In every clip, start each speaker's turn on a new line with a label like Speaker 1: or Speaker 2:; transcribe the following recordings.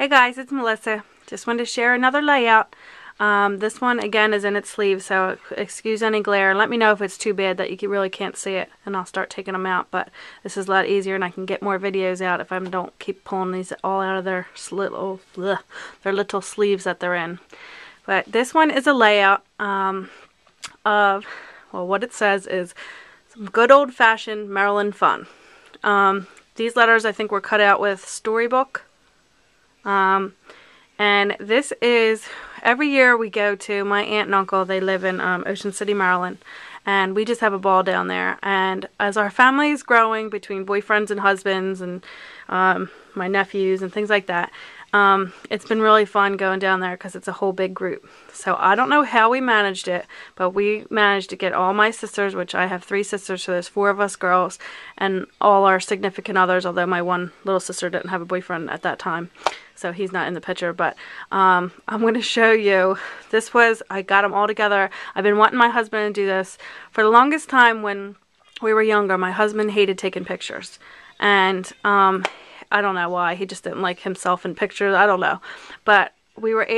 Speaker 1: Hey guys, it's Melissa. Just wanted to share another layout. This one again is in its sleeve, so excuse any glare. Let me know if it's too bad that you really can't see it, and I'll start taking them out. But this is a lot easier, and I can get more videos out if I don't keep pulling these all out of their little sleeves that they're in. But this one is a layout of, well, what it says is some good old-fashioned Maryland fun. These letters I think were cut out with Storybook. And this is, every year we go to my aunt and uncle. They live in Ocean City, Maryland, and we just have a ball down there. And as our family is growing between boyfriends and husbands and my nephews and things like that, it's been really fun going down there because it's a whole big group. So I don't know how we managed it, but we managed to get all my sisters, which I have 3 sisters, so there's 4 of us girls, and all our significant others, although my one little sister didn't have a boyfriend at that time, so he's not in the picture. But I'm going to show you. I got them all together. I've been wanting my husband to do this for the longest time. When we were younger, my husband hated taking pictures, and I don't know why. He just didn't like himself in pictures. I don't know. But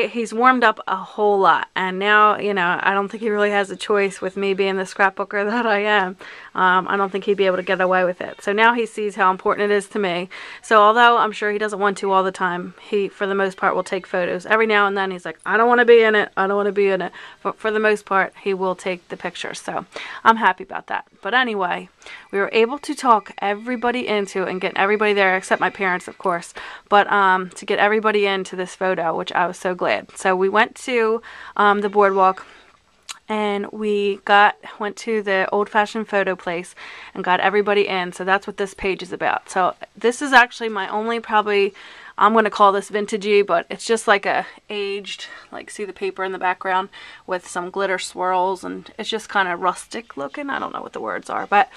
Speaker 1: he's warmed up a whole lot. And now, you know, I don't think he really has a choice with me being the scrapbooker that I am. I don't think he'd be able to get away with it. So now he sees how important it is to me. So although I'm sure he doesn't want to all the time, he, for the most part, will take photos. Every now and then he's like, I don't want to be in it. I don't want to be in it. But for the most part, he will take the pictures. So I'm happy about that. But anyway, we were able to talk everybody into and get everybody there, except my parents, of course, but to get everybody into this photo, which I was so glad. So we went to the boardwalk, and we went to the old-fashioned photo place and got everybody in. So that's what this page is about. So this is actually my only, probably, I'm going to call this vintagey, but it's just like a aged, like, see the paper in the background with some glitter swirls, and it's just kind of rustic looking. I don't know what the words are, but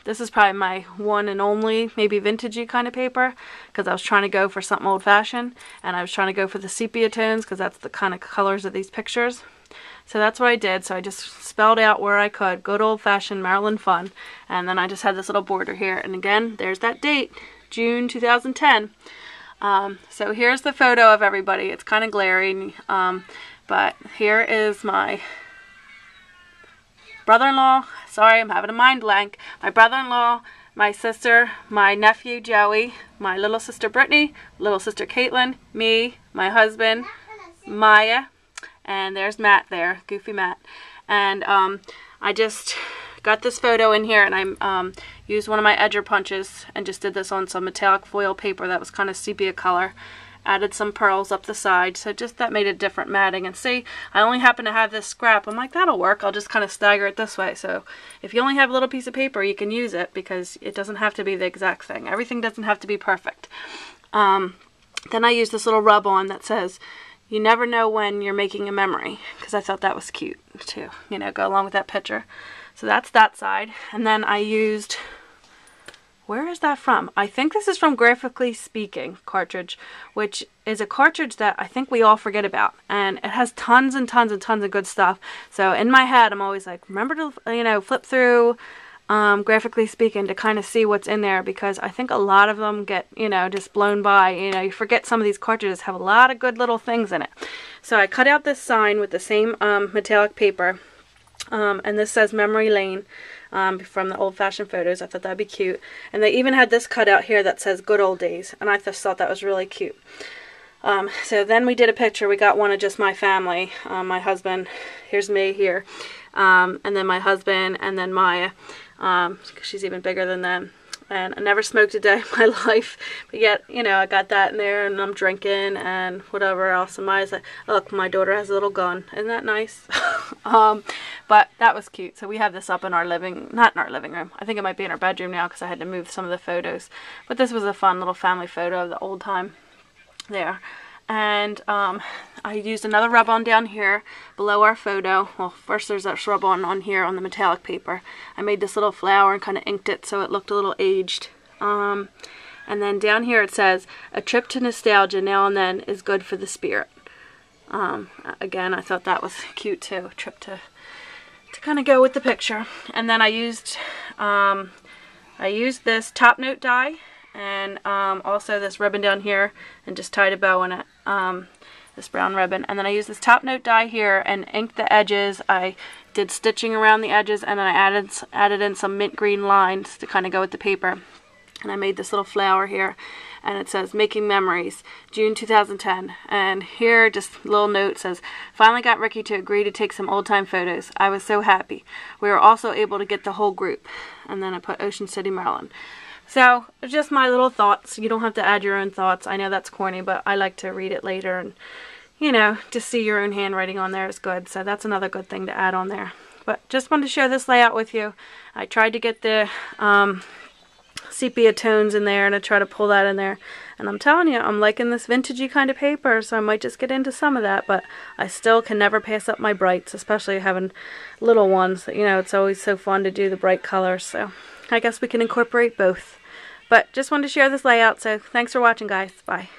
Speaker 1: this is probably my one and only maybe vintagey kind of paper, because I was trying to go for something old-fashioned, and I was trying to go for the sepia tones because that's the kind of colors of these pictures. So that's what I did. So I just spelled out where I could, good old-fashioned Maryland fun, and then I just had this little border here. And again, there's that date, June 2010. So here's the photo of everybody. It's kind of glaring, but here is my brother-in-law. Sorry, I'm having a mind blank. My brother-in-law, my sister, my nephew Joey, my little sister Brittany, little sister Caitlin, me, my husband, Maya, and there's Matt there, Goofy Matt. And I just got this photo in here, and I used one of my edger punches and just did this on some metallic foil paper that was kind of sepia color. Added some pearls up the side, so just that made a different matting. And see, I only happen to have this scrap. I'm like, that'll work. I'll just kind of stagger it this way. So if you only have a little piece of paper, you can use it, because it doesn't have to be the exact thing. Everything doesn't have to be perfect. Then I used this little rub-on that says, you never know when you're making a memory, because I thought that was cute too, you know, go along with that picture. So that's that side. And then I used, where is that from? I think this is from Graphically Speaking cartridge, which is a cartridge that I think we all forget about, and it has tons and tons and tons of good stuff. So in my head, I'm always like, remember to, you know, flip through Graphically Speaking to kind of see what's in there, because I think a lot of them get, you know, just blown by. You know, you forget some of these cartridges have a lot of good little things in it. So I cut out this sign with the same metallic paper, and this says Memory Lane. From the old-fashioned photos. I thought that'd be cute. And they even had this cut out here that says Good Old Days, and I just thought that was really cute. So then we did a picture. We got one of just my family, my husband, here's me here, and then my husband, and then Maya. She's even bigger than them. And I never smoked a day in my life, but yet, you know, I got that in there, and I'm drinking and whatever else. And Maya's like, look, my daughter has a little gun. Isn't that nice? But that was cute. So we have this up in our not in our living room. I think it might be in our bedroom now, because I had to move some of the photos. But this was a fun little family photo of the old time there. And I used another rub-on down here below our photo. Well, first there's that rub-on on here on the metallic paper. I made this little flower and kind of inked it so it looked a little aged. And then down here it says, a trip to nostalgia now and then is good for the spirit. Again, I thought that was cute too. A trip to kind of go with the picture. And then I used this Top Note die and also this ribbon down here, and just tied a bow on it, this brown ribbon. And then I used this top note die here and inked the edges. I did stitching around the edges, and then I added in some mint green lines to kind of go with the paper. And I made this little flower here, and it says Making Memories, June 2010. And here, just a little note says, finally got Ricky to agree to take some old time photos. I was so happy. We were also able to get the whole group. And then I put Ocean City, Maryland. So, just my little thoughts. You don't have to add your own thoughts. I know that's corny, but I like to read it later, and, you know, just see your own handwriting on there is good. So that's another good thing to add on there. But just wanted to share this layout with you. I tried to get the sepia tones in there, and I try to pull that in there. And I'm telling you, I'm liking this vintagey kind of paper, so I might just get into some of that. But I still can never pass up my brights, especially having little ones. You know, it's always so fun to do the bright colors. So I guess we can incorporate both. But just wanted to share this layout, so thanks for watching, guys. Bye.